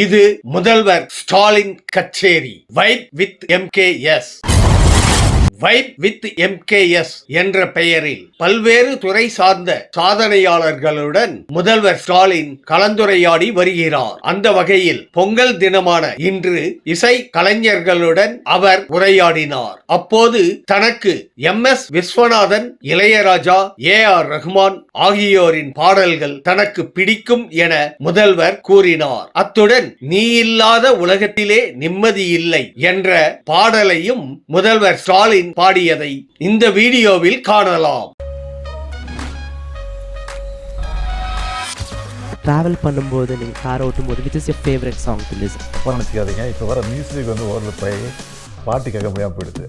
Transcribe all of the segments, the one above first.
இது முதல்வர் ஸ்டாலின் கச்சேரி. Vibe with MKS. Vibe with MKS என்ற பெயரில் பல்வேறு துறை சார்ந்த சாதனையாளர்களுடன் முதல்வர் ஸ்டாலின் கலந்துரையாடி வருகிறார். அந்த வகையில் பொங்கல் தினமான இன்று இசை கலைஞர்களுடன் அவர் உரையாடினார். அப்போது தனக்கு MS விஸ்வநாதன், இளையராஜா, AR ரஹ்மான் ஆகியோரின் பாடல்கள் தனக்கு பிடிக்கும் என முதல்வர் கூறினார். அத்துடன் நீ இல்லாத உலகத்திலே நிம்மதி இல்லை என்ற பாடலையும் முதல்வர் ஸ்டாலின் பாடியதை இந்த வீடியோவில் காணலாம். டிராவல் பண்ணும்போது நீங்கள் கார் ஓட்டும்போது which is your favorite song to listen? நினச்சிக்காதீங்க, இப்போ வர மியூசிக் வந்து ஓரளவு போய் பாட்டு கேட்க முடியாமல் போயிடுது.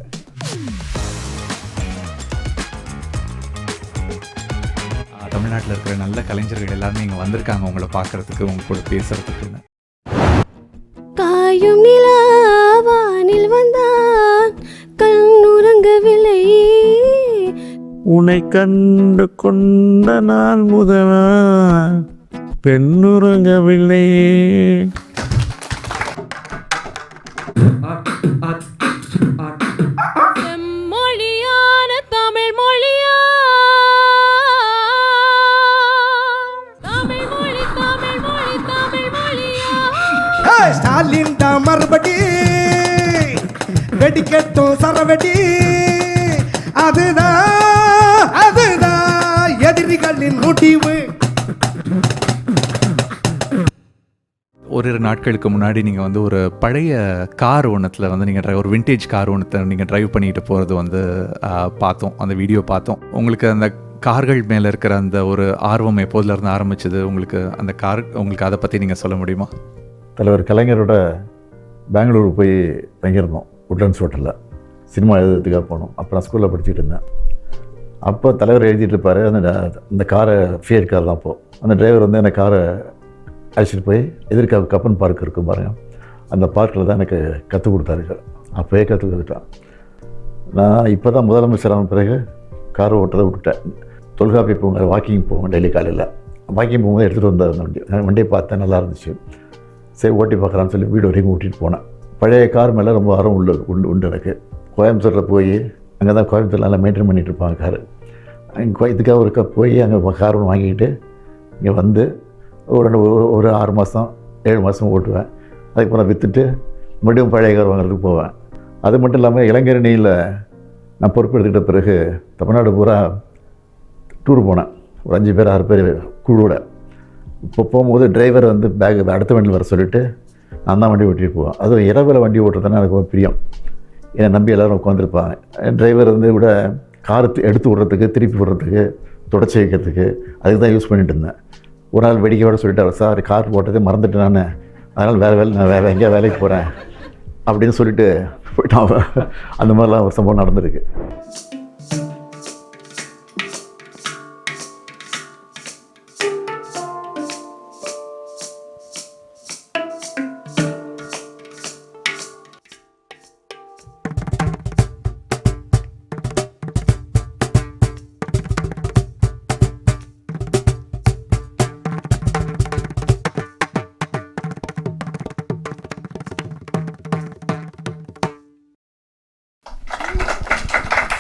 தமிழ்நாட்டில் இருக்கிற நல்ல கலைஞர்கள் எல்லாருமே இங்கே வந்திருக்காங்க உங்களை பார்க்கறதுக்கு, உங்க கூட பேசுறதுக்கு. காயும் நிலாவானில் வந்தான் கண்ணுறங்கவில்லை, உன்னை கண்டு கொண்ட நாள் முதல் பெண்ணுறங்கவில்லை. செம்மொழியான தமிழ் மொழியா, தமிழ் மொழி தமிழ் மொழி தமிழ் மொழியா. ஸ்டாலின் மறுபடி வெடிக்கட்டும் சரவெடி, அதுதான் அதுதான் எதிரிகளின் முடிவு. ஒரு நாட்களுக்கு முன்னாடி நீங்கள் வந்து ஒரு பழைய கார் ஒன்றத்தில் வந்து நீங்கள் ஒரு விண்டேஜ் கார் ஒன்றத்தை நீங்கள் டிரைவ் பண்ணிட்டு போகிறது வந்து பார்த்தோம், அந்த வீடியோ பார்த்தோம். உங்களுக்கு அந்த கார்கள் மேலே இருக்கிற அந்த ஒரு ஆர்வம் எப்போதுலேருந்து ஆரம்பிச்சது உங்களுக்கு? அந்த கார் உங்களுக்கு அதை பற்றி நீங்கள் சொல்ல முடியுமா? தலைவர் கலைஞரோட பெங்களூர் போய் தங்கியிருந்தோம், உட்லண்ட்ஸ் ஹோட்டலில். சினிமா எழுதுறதுக்காக போனோம். அப்போ நான் ஸ்கூலில் படிச்சுட்டு இருந்தேன். அப்போ தலைவர் எழுதிட்டு இருப்பார். அந்த காரை ஃபியட் கார் தான். அப்போது அந்த டிரைவர் வந்து அந்த காரை அழைச்சிட்டு போய் எதிர்க்க கப்பன் பார்க் இருக்கும் பாருங்க, அந்த பார்க்கில் தான் எனக்கு கற்றுக் கொடுத்தாரு. அப்போயே கற்றுக் கொடுத்துட்டான். நான் இப்போ தான் முதலமைச்சரான பிறகு கார் ஓட்டதை விட்டுட்டேன். தொல்காப்பி போங்க, வாக்கிங் போவேன் டெய்லி காலையில். வாக்கிங் போகும்போது எடுத்துகிட்டு வந்தார் அந்த வண்டியை பார்த்தேன், நல்லா இருந்துச்சு. சரி ஓட்டி பார்க்குறான்னு சொல்லி வீடு வரைக்கும் ஓட்டிகிட்டு போனேன். பழைய கார் மேலே ரொம்ப ஆர்வம் உண்டு எனக்கு. கோயம்புத்தூரில் போய் அங்கே தான் கோயம்புத்தூரில் நல்லா மெயின்டைன் பண்ணிகிட்டு இருப்பாங்க காரு. அங்கே இதுக்காக ஒரு போய் அங்கே கார் ஒன்று வாங்கிக்கிட்டு இங்கே வந்து ஒரு 6 மாதம் 7 மாதம் ஓட்டுவேன். அதுக்கப்புறம் விற்றுட்டு மறுபடியும் பழைய கார் வாங்குறதுக்கு போவேன். அது மட்டும் இல்லாமல் இளைஞரணியில் நான் பொறுப்பெடுத்துக்கிட்ட பிறகு தமிழ்நாடு பூரா டூர் போனேன். ஒரு 5 பேர் 6 பேர் குழுவோட. இப்போ போகும்போது டிரைவர் வந்து பேக் அடுத்த வண்டியில் வர சொல்லிவிட்டு நான் தான் வண்டி ஓட்டிகிட்டு போவேன். அதுவும் இரவில் வண்டி ஓட்டுறதுனா எனக்கு ரொம்ப பிரியம். என்னை நம்பி எல்லோரும் உட்காந்துருப்பாங்க. டிரைவர் வந்து கூட கார் எடுத்து விட்றதுக்கு, திருப்பி விடுறதுக்கு, தொடச்சி வைக்கிறதுக்கு, அதுக்கு தான் யூஸ் பண்ணிகிட்டு இருந்தேன். ஒரு நாள் வேடிக்கையோட சொல்லிட்டு, சார் கார் போட்டதே மறந்துட்டு நான், அதனால் நான் எங்கேயா வேலைக்கு போகிறேன் அப்படின்னு சொல்லிட்டு போயிட்டான். அந்த மாதிரிலாம் ஒரு சம்பவம் நடந்திருக்கு.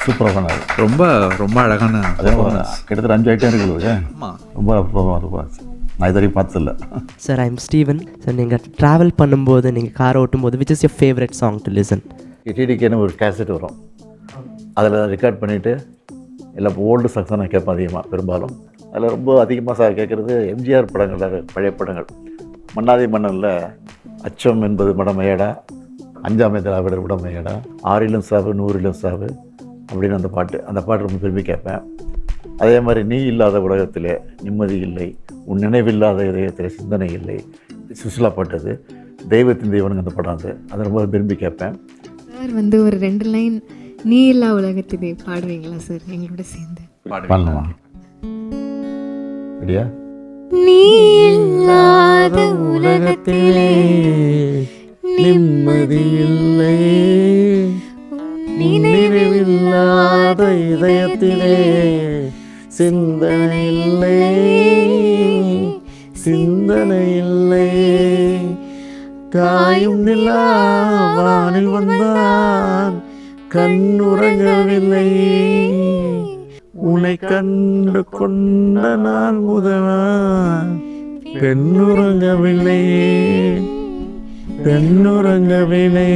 சூப்பராக பண்ணார். ரொம்ப ரொம்ப அழகான கிட்டத்தட்ட 5 ஐட்டம் இருக்குது. ரொம்ப அற்புதமாக நான் இது வரைக்கும் பார்த்ததில்ல. Sir, I'm Steven. சார், நீங்கள் ட்ராவல் பண்ணும்போது, நீங்கள் கார் ஓட்டும்போது which is your favorite song to listen? டிடிகேன்னு ஒரு கேசட் வரும், அதில் ரெக்கார்ட் பண்ணிவிட்டு எல்லாம் ஓல்டு சாங்ஸ் தான் நான் கேட்பேன் அதிகமாக. பெரும்பாலும் அதில் ரொம்ப அதிகமாக கேட்குறது எம்ஜிஆர் படங்கள், பழைய படங்கள். மன்னாதி மன்னனில் அச்சம் என்பது மடமையடா, அஞ்சாமை திராவிடர் உடமையடா, 6லும் சாவு 100லும் சாவு அப்படின்னு அந்த பாட்டு ரொம்ப விரும்பி கேட்பேன். அதே மாதிரி நீ இல்லாத உலகத்திலே நிம்மதி இல்லை, உன் நினைவில்லாத இதயத்திலே சிந்தனை இல்லை, சுசிலா பாட்டது. தெய்வத்தின் தெய்வனுங்க அந்த படம், அதை ரொம்ப விரும்பி கேட்பேன். சார் வந்து ஒரு 2 லைன் நீ இல்லா உலகத்திலே பாடுவீங்களா சார் எங்களோட சேர்ந்து? பண்ணலாமா? ரெடியா? நீ இல்லாத உலகத்திலே நிம்மதி இல்லை, நினைவில்லாத இதயத்திலே சிந்தனை இல்லை, சிந்தனை இல்லை, காயும் நிலா வானில் வந்தான் கண்ணுறங்கவில்லை உன்னை கண்டு கொண்ட நாள் முதலான் பெண்ணுறங்கவில்லை பெண்ணுறங்கவில்லை.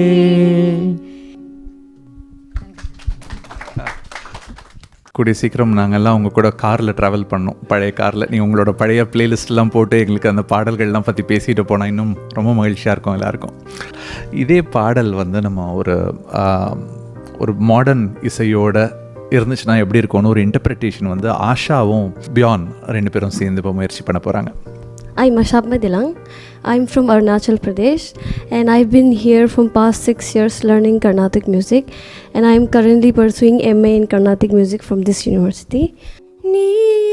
கூடிய சீக்கிரம் நாங்கள்லாம் உங்கள் கூட காரில் ட்ராவல் பண்ணோம். பழைய காரில் நீங்கள் உங்களோட பழைய பிளேலிஸ்ட்லாம் போட்டு எங்களுக்கு அந்த பாடல்கள்லாம் பற்றி பேசிட்டு போனால் இன்னும் ரொம்ப மகிழ்ச்சியாக இருக்கும் எல்லாருக்கும். இதே பாடல் வந்து நம்ம ஒரு மாடர்ன் இசையோட இருந்துச்சுன்னா எப்படி இருக்கும்னு ஒரு இன்டர்பிரிட்டேஷன் வந்து ஆஷாவும் பியான் 2 பேரும் சேர்ந்து இப்போ முயற்சி பண்ண போகிறாங்க. I'm Ashapma Dilang. I'm from Arunachal Pradesh and I've been here from past 6 years learning Carnatic music and I'm currently pursuing MA in Carnatic music from this university. நீ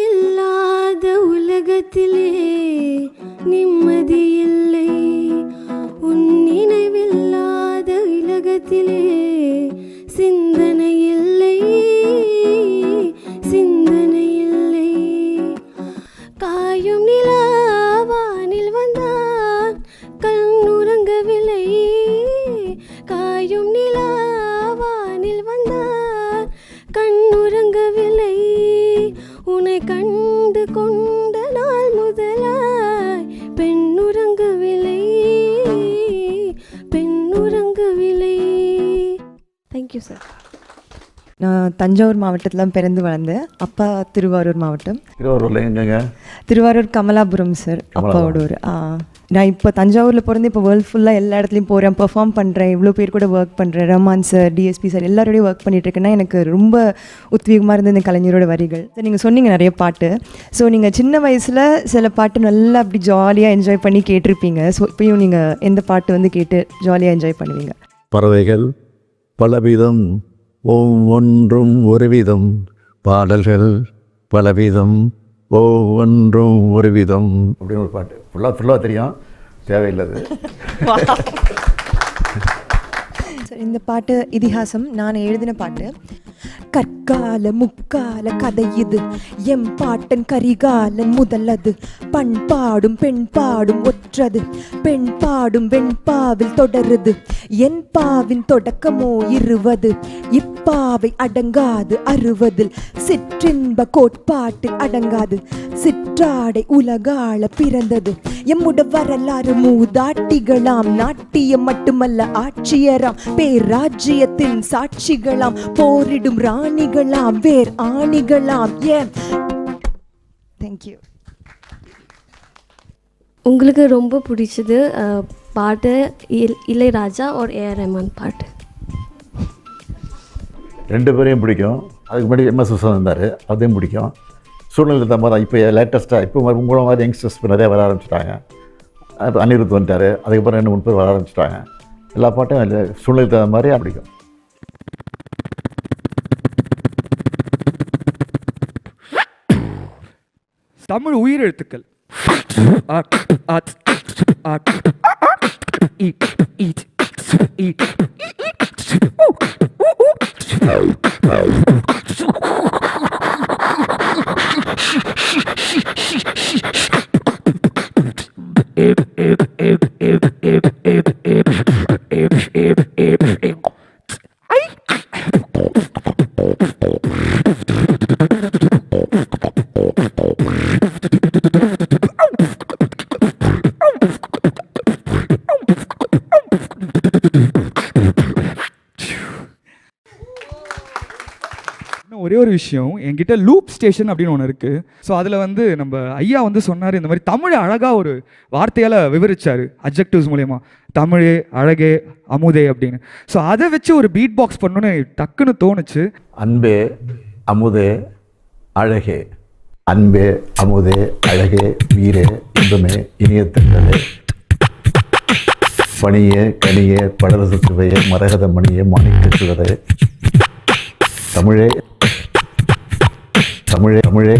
இல்லாத உலகத்திலே நிம்மதி இல்லை உன் நினைவில்லாத உலகத்திலே சிந்தனை இல்லை சிந்தனை இல்லை காயும் நிலா வானில் வந்தான் கண்ணுறங்கவில்லை காயும் நிலா வானில் வந்தான் கண்ணுறங்கவில்லை உன்னை கண்டு கொண்ட நாள் முதலாய் பெண்ணுறங்கவில்லை பெண்ணுறங்கவில்லை. Thank you sir. நான் தஞ்சாவூர் மாவட்டத்தில் பிறந்து வளர்ந்தேன். அப்பா திருவாரூர் மாவட்டம். திருவாரூரில் எங்கங்க? திருவாரூர் கமலாபுரம் சார் அப்பாவோட ஒரு. நான் இப்போ தஞ்சாவூரில் பிறந்து இப்போ வேர்ல்டு ஃபுல்லாக எல்லா இடத்துலையும் போகிறேன், பெர்ஃபார்ம் பண்ணுறேன், இவ்வளோ பேர் கூட ஒர்க் பண்ணுறேன். ரஹ்மான் சார், டிஎஸ்பி சார் எல்லாரோடையும் ஒர்க் பண்ணிகிட்ருக்கேன்னா எனக்கு ரொம்ப உத்வேகமாக இருந்தது இந்த கலைஞரோட வரிகள். சார் நீங்கள் சொன்னீங்க நிறைய பாட்டு. ஸோ நீங்கள் சின்ன வயசில் சில பாட்டு நல்லா அப்படி ஜாலியாக என்ஜாய் பண்ணி கேட்டிருப்பீங்க. ஸோ இப்போயும் நீங்கள் எந்த பாட்டு வந்து கேட்டு ஜாலியாக என்ஜாய் பண்ணுவீங்க? பறவைகள் பலவிதம் ஒவ்வொன்றும் ஒரு விதம் பாடல்கள் பலவிதம் ஒவ்வொன்றும் ஒரு விதம் அப்படின்னு ஒரு பாட்டு ஃபுல்லாக தெரியும், தேவையில்லாது. சார் இந்த பாட்டு இதிகாசம் நான் எழுதின பாட்டு. கற்கால முக்கால கதை இது எம் பாட்டன் கரிகாலன் முதலது பண்பாடும் பெண் பாடும் ஒற்றது பெண் பாடும் வெண்பாவில் தொடருது என் பாவின் தொடக்கமோ 20 இப்பாவை அடங்காது 60 சிற்றின்ப கோட்பாட்டில் அடங்காது சிற்றாடை உலகாள பிறந்தது எம்முட வரலாறு மூதாட்டிகளாம் நாட்டியம் மட்டுமல்ல ஆட்சியராம் பேராஜ்யத்தின் சாட்சிகளாம் போரிடும் ராணிகளாம் வேர் ஆணிகளாம். ஏன் தேங்க்யூ. உங்களுக்கு ரொம்ப பிடிச்சது பாட்டு இளையராஜா और ஏஆர் ரஹ்மான் பாட்டு? 2 பேரையும் பிடிக்கும். அதுக்கு முன்னாடி எம்எஸ் விஸ்வநாதன் இருந்தார், அதையும் பிடிக்கும். சூழ்நிலை தகுந்த மாதிரி இப்போ லேட்டஸ்ட்டாக இப்போ உங்கள மாதிரி யங்ஸ்டர்ஸ் இப்போ நிறையா வர ஆரம்பிச்சிட்டாங்க. இப்போ அனிருத் வந்துட்டார், அதுக்கப்புறம் 2-3 பேர் வர ஆரம்பிச்சிட்டாங்க. எல்லா பாட்டும் சூழ்நிலை தகுந்த மாதிரியே பிடிக்கும். தமிழ் உயிரெழுத்துக்கள் ஒரே ஒரு விஷயம், என்கிட்ட லூப் ஸ்டேஷன் அப்படின்னு ஒன்று இருக்குது. ஸோ அதில் வந்து நம்ம ஐயா வந்து சொன்னார், இந்த மாதிரி தமிழை அழகாக ஒரு வார்த்தையால் விவரிச்சார் அட்ஜெக்டிவ்ஸ் மூலயமா, தமிழே அழகே அமுதே அப்படின்னு. ஸோ அதை வச்சு ஒரு பீட் பாக்ஸ் பண்ணணுன்னு டக்குன்னு தோணுச்சு. அன்பே அமுதே அழகே, அன்பே அமுதே அழகே வீரே இன்பமே இனிய தென்றலே பணியே கனியே படரசு சுவையே மரகத மணியே மாணிக்க சுவரே தமிழே தமிழே தமிழே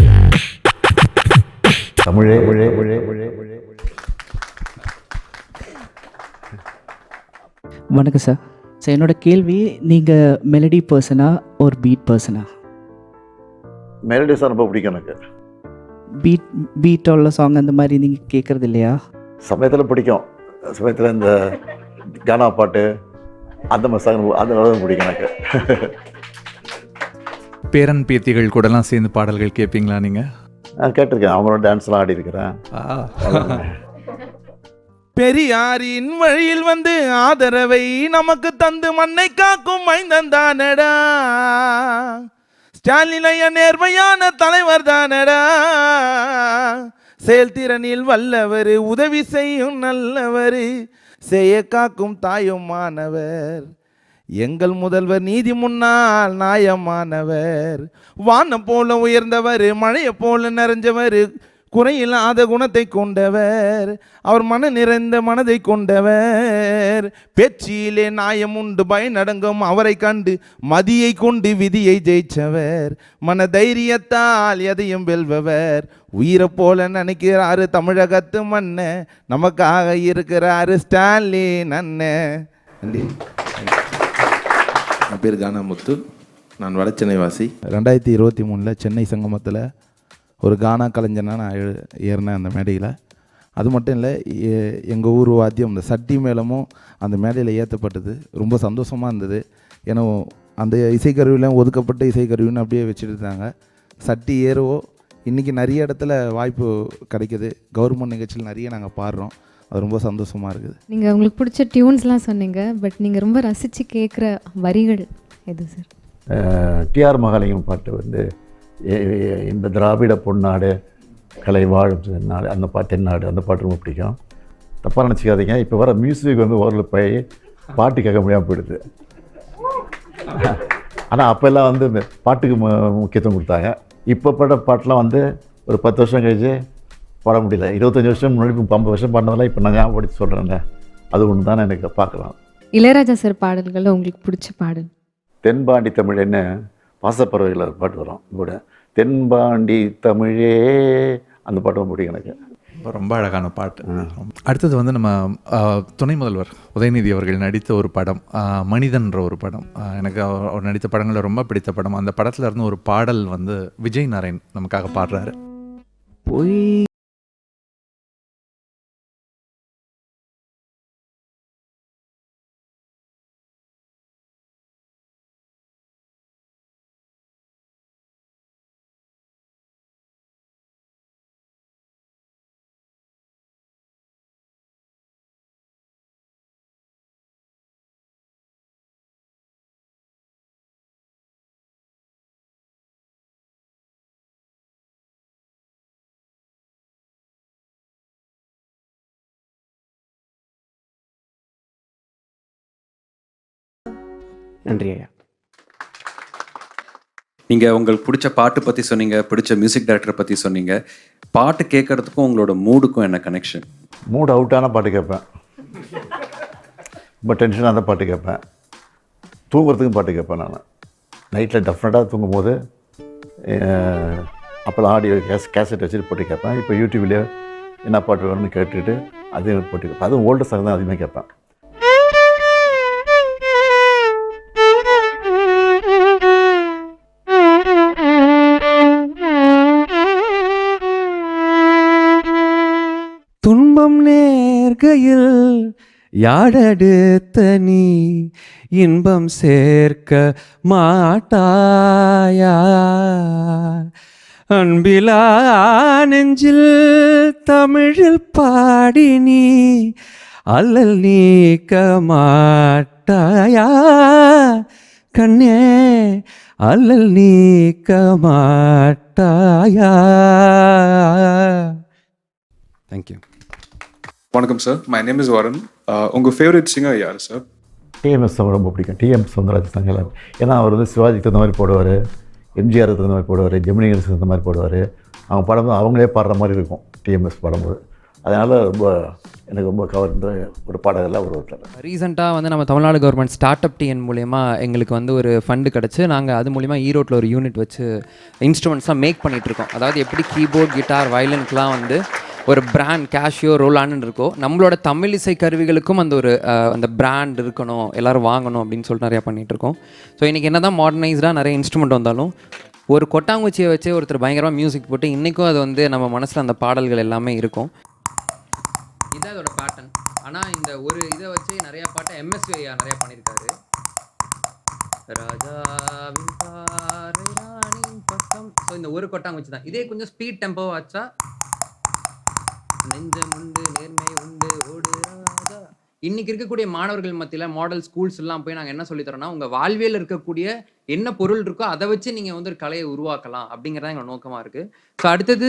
தமிழே தமிழே தமிழே. வணக்கம் சார். ஸோ என்னோட கேள்வி, நீங்கள் மெலடி பர்சனா ஒரு பீட் பர்சனா? மெலடி சாங் ரொம்ப பிடிக்கும் எனக்கு. பீட் உள்ள சாங் அந்த மாதிரி நீங்கள் கேட்குறது இல்லையா? சமயத்தில் பிடிக்கும், சமயத்தில் இந்த கானா பாட்டு அந்த மாதிரி சாங் அந்த அளவு பிடிக்கும் எனக்கு. பேரன் பேத்திகள் கூடலாம் சேர்ந்து பாடல்கள் கேட்பீங்களா நீங்கள்? நான் கேட்டிருக்கேன், அவங்களோட டான்ஸ்லாம் ஆடி இருக்கிறேன். பெரியாரின் வழியில் வந்து ஆதரவை நமக்கு தந்து மண்ணை காக்கும் மைந்தன் தானடா, ஸ்டாலினைய நேர்மையான தலைவர் தானடா, செயல்திறனில் வல்லவர், உதவி செய்யும் நல்லவர், செய்ய காக்கும் தாயுமானவர், எங்கள் முதல்வர் நீதி முன்னால் நியாயமானவர், வானம் போல உயர்ந்தவர், மழையை போல நிறைஞ்சவர், குறையில்லாத குணத்தை கொண்டவர், அவர் மன நிறைந்த மனதை கொண்டவர், பேச்சிலே நாயம் உண்டு பயனடங்கும் அவரை கண்டு மதியை கொண்டு விதியை ஜெயிச்சவர், மன தைரியத்தால் எதையும் வெல்பவர், உயிரை போல நினைக்கிறாரு தமிழகத்து மண்ண, நமக்காக இருக்கிறாரு ஸ்டாலின் அண்ணன். நன்றி. என் பேர் கானாமுத்து, நான் வடச்சென்னை வாசி. 2023 சென்னை சங்கமத்தில் ஒரு கானா கலைஞனாக நான் ஏறினேன் அந்த மேடையில். அது மட்டும் இல்லை, எங்கள் ஊர் வாத்தியம் இந்த சட்டி மேளமும் அந்த மேடையில் ஏற்றப்பட்டது. ரொம்ப சந்தோஷமாக இருந்தது. ஏன்னா அந்த இசைக்கருவிலாம் ஒதுக்கப்பட்ட இசைக்கருவின்னு அப்படியே வச்சுட்டு இருந்தாங்க. சட்டி ஏறவோ இன்றைக்கி நிறைய இடத்துல வாய்ப்பு கிடைக்கிது. கவர்மெண்ட் நிகழ்ச்சியில் நிறைய நாங்கள் பாடுறோம். அது ரொம்ப சந்தோஷமாக இருக்குது. நீங்கள் உங்களுக்கு பிடிச்ச டியூன்ஸ்லாம் சொன்னீங்க, பட் நீங்கள் ரொம்ப ரசித்து கேட்குற வரிகள் எது சார்? டிஆர் மகாலிங்கம் பாட்டு வந்து இந்த திராவிட பொன்னாடு கலை வாழும் நாடு, அந்த பாட்டு தென்னாடு, அந்த பாட்டு ரொம்ப பிடிக்கும். தப்பாக நினச்சிக்காதீங்க, இப்போ வர மியூசிக் வந்து ஓரளவு போய் பாட்டு கேட்க முடியாமல் போயிடுது. ஆனால் அப்போல்லாம் வந்து இந்த பாட்டுக்கு முக்கியத்துவம் கொடுத்தாங்க. இப்போ பாட பாட்டெலாம் வந்து ஒரு 10 வருஷம் கழிச்சு பாட முடியல. 25 வருஷம் முன்னாடி 50 வருஷம் பாடினதெல்லாம் இப்போ நான் ஞாபகப்படுத்தி சொல்கிறேன்ல, அது ஒன்று தானே எனக்கு பார்க்கலாம். இளையராஜா சார் பாடல்களில் உங்களுக்கு பிடிச்ச பாடல்? தென்பாண்டி தமிழன்னு பாசப்பறவையில் பாட்டு வரும் கூட, தென்பாண்டி தமிழே, அந்த பாட்டும் பிடிக்கும் எனக்கு. ரொம்ப அழகான பாட்டு. அடுத்தது வந்து நம்ம துணை முதல்வர் உதயநிதி அவர்கள் நடித்த ஒரு படம், மனிதன்ற ஒரு படம். எனக்கு அவர் நடித்த படங்களில் ரொம்ப பிடித்த படம். அந்த படத்தில் இருந்து ஒரு பாடல் வந்து விஜய் நாராயண் நமக்காக பாடுறாரு. பொய் நன்றி ஐயா. நீங்கள் உங்களுக்கு பிடிச்ச பாட்டு பற்றி சொன்னீங்க, பிடிச்ச மியூசிக் டைரக்டரை பற்றி சொன்னீங்க. பாட்டு கேட்குறதுக்கும் உங்களோட மூடுக்கும் என்ன கனெக்ஷன்? மூடு அவுட்டான பாட்டு கேட்பேன், ரொம்ப டென்ஷனாக அந்த பாட்டு கேட்பேன். தூங்குறதுக்கும் பாட்டு கேட்பேன். நான் நைட்டில் டெஃபினட்டாக தூங்கும்போது அப்போல்லாம் ஆடியோ கேசட் வச்சுட்டு போட்டு கேட்பேன். இப்போ யூடியூப்லேயே என்ன பாட்டு வேணும்னு கேட்டுட்டு அதையும் போட்டு கேட்பேன். அதுவும் ஓல்டு சாங் தான் அதிகமாக கேட்பேன். துன்பம் நேர்கையில் யாழெடுத்த நீ இன்பம் சேர்க்க மாட்டாயா, அன்பிலா நெஞ்சில் தமிழில் பாடி நீ அல்லல் நீக்க மாட்டாயா, கண்ணே அல்லல் நீக்க மாட்டாயா. தேங்க்யூ. வணக்கம் சார், மை நேம் இஸ் வரன். உங்கள் ஃபேவரட் சிங்கர் யார் சார்? டிஎம்எஸ் ரொம்ப பிடிக்கும். டிஎம் சௌந்தரராஜன் சங்கலாம். ஏன்னா அவர் வந்து சிவாஜிக்கு தகுந்த மாதிரி போடுவார், எம்ஜிஆருக்கு தகுந்த மாதிரி போடுவார், ஜெமினிகளுக்கு தகுந்த மாதிரி போடுவார். அவங்க பாடும்போது அவங்களே பாடுற மாதிரி இருக்கும் டிஎம்எஸ் பாடும்போது. அதனால் ரொம்ப எனக்கு ரொம்ப கவர்ந்த ஒரு பாடகெல்லாம் ஒருத்தர். ரீசெண்டாக வந்து நம்ம Tamil Nadu government start up TN மூலயமா எங்களுக்கு வந்து ஒரு ஃபண்டு கிடச்சி நாங்கள் அது மூலிமா ஈரோட்டில் ஒரு யூனிட் வச்சு இன்ஸ்ட்ருமெண்ட்ஸ்லாம் மேக் பண்ணிகிட்ருக்கோம். அதாவது எப்படி கீபோர்ட், கிட்டார், வயலினுக்கெலாம் வந்து ஒரு பிராண்ட் கேஷியோ, ரோலான்னு இருக்கோ, நம்மளோட தமிழ் இசை கருவிகளுக்கும் அந்த ஒரு அந்த பிராண்ட் இருக்கணும், எல்லோரும் வாங்கணும் அப்படின்னு சொல்லிட்டு நிறையா பண்ணிகிட்ருக்கோம். ஸோ இன்றைக்கி என்ன தான் மாடர்னைஸ்டாக நிறைய இன்ஸ்ட்ருமெண்ட் வந்தாலும் ஒரு கொட்டாங்குச்சியை வச்சு ஒருத்தர் பயங்கரமாக மியூசிக் போட்டு இன்றைக்கும் அது வந்து நம்ம மனசில் அந்த பாடல்கள் எல்லாமே இருக்கும். இதான் அதோட பேட்டர்ன். ஆனால் இந்த ஒரு இதை வச்சு நிறையா பாட்டை எம்எஸ்வி ஐயா நிறையா பண்ணியிருக்காரு. ராஜாவின் பார்வை ராணியின் பக்கம். ஸோ இந்த ஒரு கொட்டாங்க வச்சு தான். இதே கொஞ்சம் ஸ்பீட் டெம்போவாக வச்சா நெஞ்சம் உண்டு நேர்மை உண்டு ஓடு ராஜா. இன்னைக்கு இருக்கக்கூடிய மாணவர்கள் மத்தியில் மாடல் ஸ்கூல்ஸ் எல்லாம் போய் நாங்கள் என்ன சொல்லித்தரோம்னா, உங்கள் வாழ்வியல் இருக்கக்கூடிய என்ன பொருள் இருக்கோ அதை வச்சு நீங்கள் வந்து ஒரு கலையை உருவாக்கலாம் அப்படிங்கிறதா எங்களோட நோக்கமாக இருக்குது. ஸோ அடுத்தது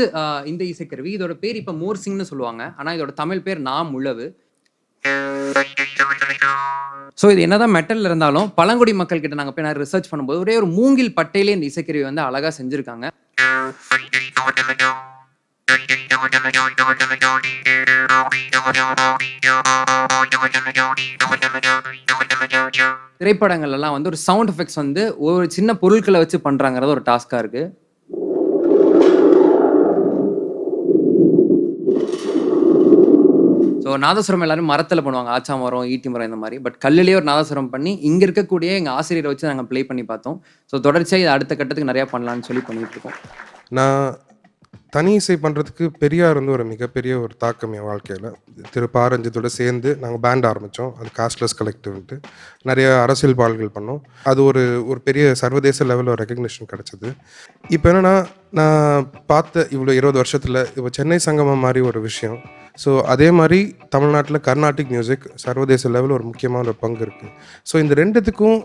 இந்த இசைக்கருவி. இதோட பேர் இப்போ மோர்சிங்னு சொல்லுவாங்க, ஆனால் இதோட தமிழ் பேர் நாம் உழவு. ஸோ இது என்னதான் மெட்டல் இருந்தாலும் பழங்குடி மக்கள் கிட்ட நாங்கள் போய் ரிசர்ச் பண்ணும்போது ஒரே ஒரு மூங்கில் பட்டையிலே இந்த இசைக்கருவி வந்து அழகாக செஞ்சுருக்காங்க. திரைப்படங்கள் எல்லாம் வந்து ஒரு சவுண்ட் எஃபெக்ட்ஸ் வந்து ஒரு சின்ன பொருட்களை வச்சு பண்றாங்கிறது ஒரு டாஸ்கா இருக்கு. ஸோ நாதஸ்வரம் எல்லாரும் மரத்தில் பண்ணுவாங்க, ஆச்சா மரம், ஈட்டி மரம் இந்த மாதிரி. பட் கல்லுலேயே ஒரு நாதஸ்வரம் பண்ணி இங்கே இருக்கக்கூடிய எங்கள் ஆசிரியரை வச்சு நாங்கள் ப்ளே பண்ணி பார்த்தோம். ஸோ தொடர்ச்சியாக இது அடுத்த கட்டத்துக்கு நிறையா பண்ணலான்னு சொல்லி பண்ணிட்டு இருக்கோம். நான் தனி இசை பண்ணுறதுக்கு பெரியார் வந்து ஒரு மிகப்பெரிய ஒரு தாக்கம் என் வாழ்க்கையில். திரு பாரஞ்சத்தோடு சேர்ந்து நாங்கள் பேண்ட் ஆரம்பித்தோம். அது காஸ்ட்லெஸ் கலெக்டிவ்ன்ட்டு நிறைய அரசியல் பாடல்கள் பண்ணோம். அது ஒரு ஒரு பெரிய சர்வதேச லெவலில் ஒரு ரெகக்னிஷன் கிடச்சிது. இப்போ என்னென்னா, நான் பார்த்த இவ்வளோ 20 வருஷத்தில் இப்போ சென்னை சங்கமம் மாதிரி ஒரு விஷயம். ஸோ அதே மாதிரி தமிழ்நாட்டில் கர்நாடிக் மியூசிக் சர்வதேச லெவலில் ஒரு முக்கியமான ஒரு பங்கு இருக்குது. ஸோ இந்த ரெண்டுத்துக்கும்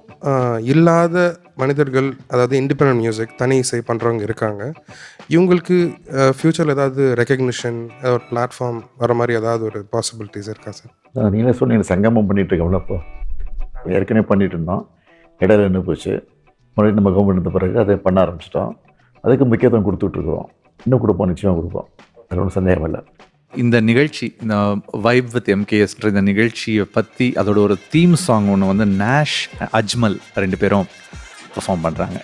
இல்லாத மனிதர்கள், அதாவது இண்டிபெண்டன்ட் மியூசிக் தனி இசை பண்ணுறவங்க இருக்காங்க. இவங்களுக்கு ஃப்யூச்சரில் ஏதாவது ரெகக்னிஷன், ஒரு பிளாட்ஃபார்ம் வர மாதிரி ஏதாவது ஒரு பாசிபிலிட்டிஸ் இருக்கா சார்? நீங்களே சொன்னீங்க சங்கமம் பண்ணிகிட்டு இருக்கோம்ல. இப்போ ஏற்கனவே பண்ணிகிட்டு இருந்தோம், இடையில நின்று போச்சு. மறுபடியும் நம்ம கவர்மெண்ட் இருந்த பிறகு அதை பண்ண ஆரம்பிச்சிட்டோம். அதுக்கு முக்கியத்துவம் கொடுத்துட்ருக்குறோம். இன்னும் கொடுப்போம், நிச்சயமாக கொடுப்போம், அதில் ஒன்றும் சந்தேகம் இல்லை. இந்த நிகழ்ச்சி, இந்த வைப் வித் எம்கேஎஸ்ன்ற இந்த நிகழ்ச்சியை பற்றி அதோட ஒரு தீம் சாங் ஒன்று வந்து நேஷ் அஜ்மல் 2 பேரும் பெர்ஃபார்ம் பண்ணுறாங்க.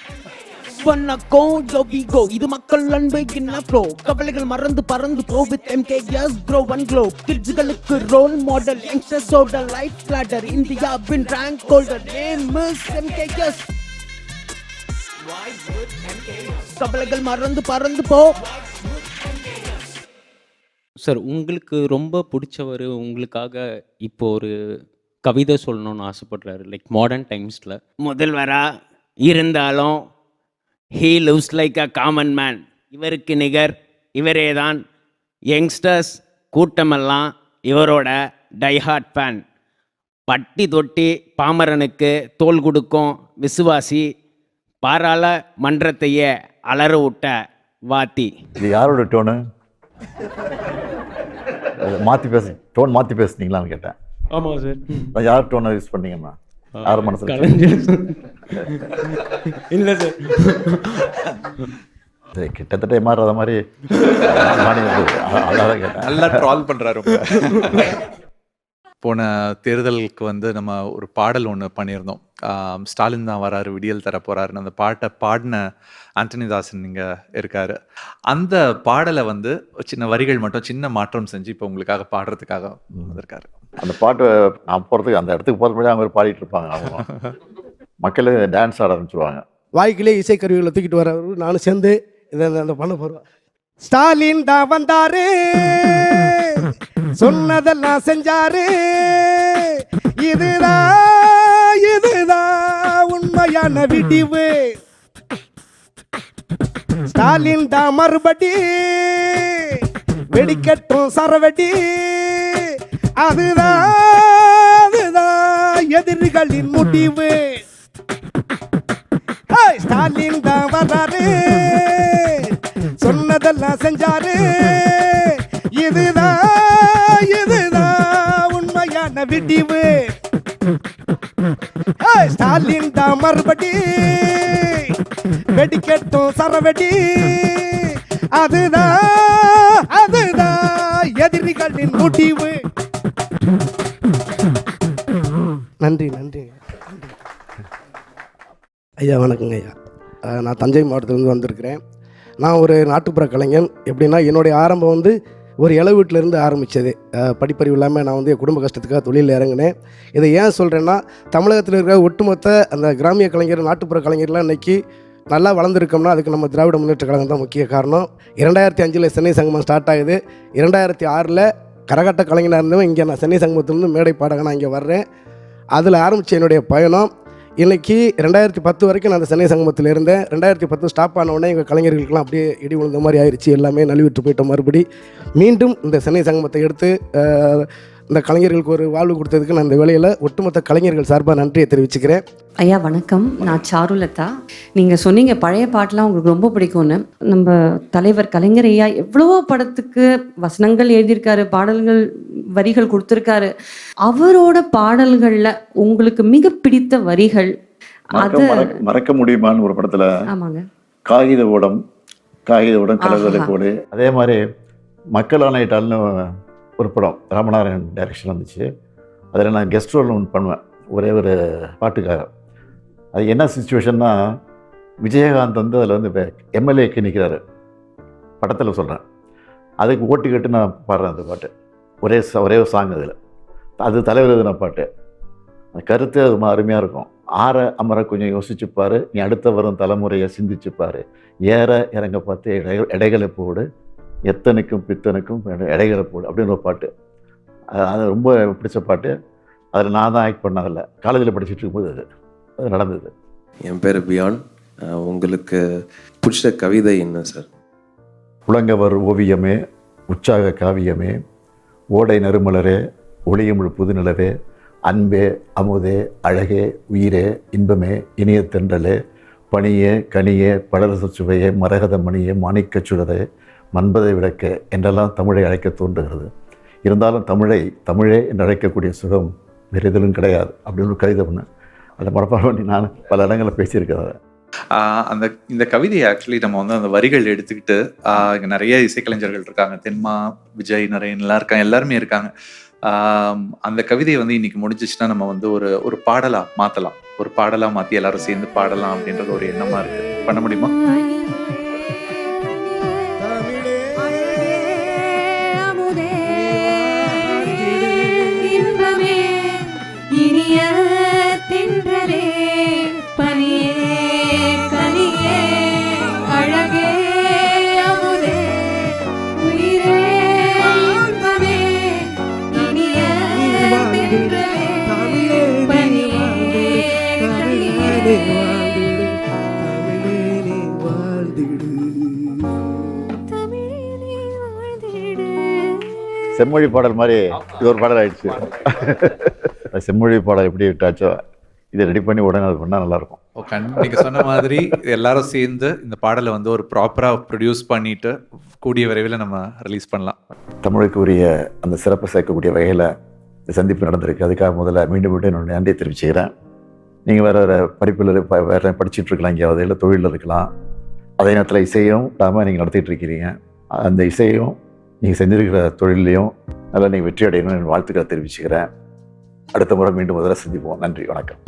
இது மக்கள் அன்பை ப்ரோ, கவலைகள் மறந்து பறந்து bro with MKS bro one க்ளோ. கிட்ஸ்களுக்கு ரோல் மாடல், யங்ஸ்டர்ஸோட லைஃப் பிளாட்டர், இந்தியாவின் rank holder, name is MKS. கவலைகள் மறந்து பறந்து போ. சார், உங்களுக்கு ரொம்ப பிடிச்சவர் உங்களுக்காக இப்போ ஒரு கவிதை சொல்லணும்னு ஆசைப்படுறாரு, லைக் மாடர்ன் டைம்ஸில். முதல்வரா இருந்தாலும் he lives like a common man. இவருக்கு நிகர் இவரே தான். யங்ஸ்டர்ஸ் கூட்டமெல்லாம் இவரோட டைஹார்ட் ஃபேன். பட்டி தொட்டி பாமரனுக்கு தோல் கொடுக்கும் விசுவாசி. பாராளுமன்றத்தையே அலற விட்ட வாத்தி. இது யாரோட டோனு? மாற்றி டோன் மாற்றி பேசுனீங்களான்னு கேட்டேன். ஆமாம் சார். யார் டோனை யூஸ் பண்ணீங்கம்மா? யார் மனசில்? இல்லை சார், கிட்டத்தட்ட மாறுறத மாதிரி அதான் கேட்டேன். நல்லா ட்ரால் பண்ணுறாரு. போன தேர்தலுக்கு வந்து நம்ம ஒரு பாடல் ஒன்று பண்ணியிருந்தோம். ஸ்டாலின் தான் வராரு, விடியல் தர போகிறாருன்னு. அந்த பாட்டை பாடின ஆண்டனிதாசன் இங்கே இருக்கார். அந்த பாடலை வந்து சின்ன வரிகள் மட்டும் சின்ன மாற்றம் செஞ்சு இப்போ உங்களுக்காக பாடுறதுக்காக வந்திருக்காரு. அந்த பாட்டு நான் போகிறதுக்கு, அந்த இடத்துக்கு போகிறதுக்கு அவங்க பாடிட்டு இருப்பாங்க. அவங்க மக்கள் டான்ஸ் ஆட ஆரம்பிச்சுருவாங்க. வாய்க்கிலே இசைக்கருவிகளை தூக்கிட்டு வரவர் நானும் சேர்ந்து இதை பண்ண போகிறோம். ஸ்டாலின் தான் வந்தாரு, சொன்னதெல்லாம் செஞ்சாரு. இதுதான் உண்மையான விடிவு. ஸ்டாலின் தான் மறுபடி வெடிக்கட்டும் சரவெடி. அதுதான் எதிரிகளின் முடிவு. ஸ்டாலின் தான் வர்றாரு, சொன்னதெல்லாம் செஞ்சாரு. இதுதான் உண்மையான விடிவு. ஸ்டாலின் தான் மறுபடி வெடிக்கட்டும் சரவெடி. அதுதான் எதிரிகளின் முடிவு. நன்றி நன்றி ஐயா. வணக்கங்க ஐயா. நான் தஞ்சை மாவட்டத்திலேருந்து வந்திருக்கிறேன். நான் ஒரு நாட்டுப்புற கலைஞன். எப்படின்னா, என்னுடைய ஆரம்பம் வந்து ஒரு இளவு வீட்டிலேருந்து ஆரம்பித்தது. படிப்பறிவு இல்லாமல் நான் வந்து குடும்ப கஷ்டத்துக்காக தொழிலில் இறங்கினேன். இதை ஏன் சொல்கிறேன்னா, தமிழகத்தில் இருக்கிற ஒட்டுமொத்த அந்த கிராமிய கலைஞர், நாட்டுப்புற கலைஞர்லாம் இன்றைக்கி நல்லா வளர்ந்துருக்கோம்னா அதுக்கு நம்ம திராவிட முன்னேற்ற கழகம் தான் முக்கிய காரணம். 2005 சென்னை சங்கமம் ஸ்டார்ட் ஆகுது. 2006 கரகாட்ட கலைஞனாக இருந்தவன் இங்கே நான் சென்னை சங்கமத்திலேருந்து மேடை பாடகனாக இங்கே வர்றேன். அதில் ஆரம்பித்த என்னுடைய பயணம் இன்றைக்கி 2010 வரைக்கும் நான் அந்த சென்னை சங்கமத்தில் இருந்தேன். 2010 ஸ்டாப் ஆனவுடனே எங்கள் கலைஞர்களுக்கெல்லாம் அப்படியே இடி விழுந்த மாதிரி ஆயிடுச்சு. எல்லாமே நழுவிட்டு போயிட்டோம். மறுபடி மீண்டும் இந்த சென்னை சங்கமத்தை எடுத்து இந்த கலைஞர்களுக்கு ஒரு வாழ்வு கொடுத்ததுக்கு நான் இந்த வேலையில் ஒட்டுமொத்த கலைஞர்கள் சார்பாக நன்றியை தெரிவிச்சுக்கிறேன். ஐயா வணக்கம், நான் சாருலதா. நீங்கள் சொன்னீங்க பழைய பாட்டெலாம் உங்களுக்கு ரொம்ப பிடிக்கும்னு. நம்ம தலைவர் கலைஞர் ஐயா எவ்வளவோ படத்துக்கு வசனங்கள் எழுதியிருக்காரு, பாடல்கள் வரிகள் கொடுத்துருக்காரு. அவரோட பாடல்களில் உங்களுக்கு மிக பிடித்த வரிகள் அது மறக்க முடியுமான்னு ஒரு படத்தில் ஆமாங்க, காகித ஓடம் கலர்களை போடு. அதே மாதிரி மக்கள் ஆணையிட்டால்னு ஒரு படம் ராமநாராயணன் டைரக்ஷன் வந்துச்சு. அதில் நான் கெஸ்ட் ரோல் ஒன்று பண்ணுவேன் ஒரே ஒரு பாட்டுக்காக. அது என்ன சுச்சுவேஷன்னா, விஜயகாந்த் வந்து அதில் வந்து எம்எல்ஏக்கு நிற்கிறாரு படத்தில் சொல்கிறேன். அதுக்கு ஓட்டு கேட்டு நான் பாடுறேன் அந்த பாட்டு. ஒரே ஒரு சாங் அதில். அது தலைவர் எழுதின பாட்டு. அந்த கருத்து அது அருமையாக இருக்கும். ஆற அமர கொஞ்சம் யோசிச்சுப்பார், நீ அடுத்த வரும் தலைமுறையை சிந்திச்சுப்பார், ஏற இறங்க பார்த்து இடைகளை போடு, எத்தனைக்கும் பித்தனுக்கும் இடைகளை போடு அப்படின்னு ஒரு பாட்டு. அது ரொம்ப பிடிச்ச பாட்டு. அதில் நான் தான் ஆக்ட் பண்ணதில்லை, காலேஜில் படிச்சுட்டு இருக்கும்போது அது நடந்தது. என் பேர் பியான். உங்களுக்கு பிடிச்ச கவிதை என்ன சார்? புலங்கவர் ஓவியமே, உற்சாக காவியமே, ஓடை நறுமலரே, ஒளியமிழ் புதுநிலவே, அன்பே அமுதே அழகே உயிரே இன்பமே இனிய தென்றலே, பனியே கனியே படரச சுவையே மரகத மணியே மாணிக்கச் சுடரே மன்பதை விளக்க என்றெல்லாம் தமிழை அழைக்க தோன்றுகிறது. இருந்தாலும் தமிழே என்று அழைக்கக்கூடிய சுகம் வேறு எதிலும் கிடையாது அப்படின்னு ஒரு கவிதை பண்ணேன். அதை மனப்பாடம் பண்ணி நான் பல இடங்களில் பேசியிருக்கிறேன். இந்த கவிதையை ஆக்சுவலி நம்ம வந்து அந்த வரிகள் எடுத்துக்கிட்டு இங்கே நிறைய இசைக்கலைஞர்கள் இருக்காங்க, தென்மா விஜய் நிறையலாம் இருக்காங்க, எல்லாருமே இருக்காங்க. அந்த கவிதையை வந்து இன்னைக்கு முடிஞ்சிச்சுன்னா நம்ம வந்து ஒரு பாடலாக மாற்றலாம், ஒரு பாடலாக மாற்றி எல்லாரும் சேர்ந்து பாடலாம் அப்படின்றது ஒரு எண்ணமாக இருக்குது. பண்ண முடியுமா? செம்மொழி பாடல் மாதிரி இது ஒரு பாடல் ஆயிடுச்சு. செம்மொழி பாடல் எப்படி விட்டாச்சோ இதை ரெடி பண்ணி உடனே அது பண்ணால் நல்லாயிருக்கும். நீங்கள் சொன்ன மாதிரி எல்லாரும் சேர்ந்து இந்த பாடலை வந்து ஒரு ப்ராப்பராக ப்ரொடியூஸ் பண்ணிட்டு கூடிய விரைவில் நம்ம ரிலீஸ் பண்ணலாம். தமிழுக்கு உரிய அந்த சிறப்பை சேர்க்கக்கூடிய வகையில் இந்த சந்திப்பு நடந்திருக்கு. அதுக்காக முதல்ல மீண்டும் என்னோட நன்றியை தெரிவிச்சுக்கிறேன். நீங்கள் வேறு படிப்பில் வேறு படிச்சுட்டு இருக்கலாம், எங்கேயாவது இல்லை தொழிலில் இருக்கலாம். அதே நேரத்தில் இசையும் இல்லாமல் நீங்கள் நடத்திட்டு இருக்கிறீங்க. அந்த இசையும் நீங்கள் செஞ்சிருக்கிற தொழிலையும் நல்லா நீங்கள் வெற்றி அடையணும்னு வாழ்த்துக்களை தெரிவிச்சுக்கிறேன். அடுத்த முறை மீண்டும் முதல்ல சந்திப்போம். நன்றி, வணக்கம்.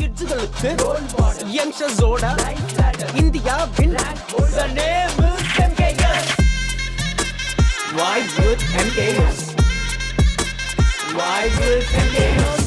Vibe with MKS.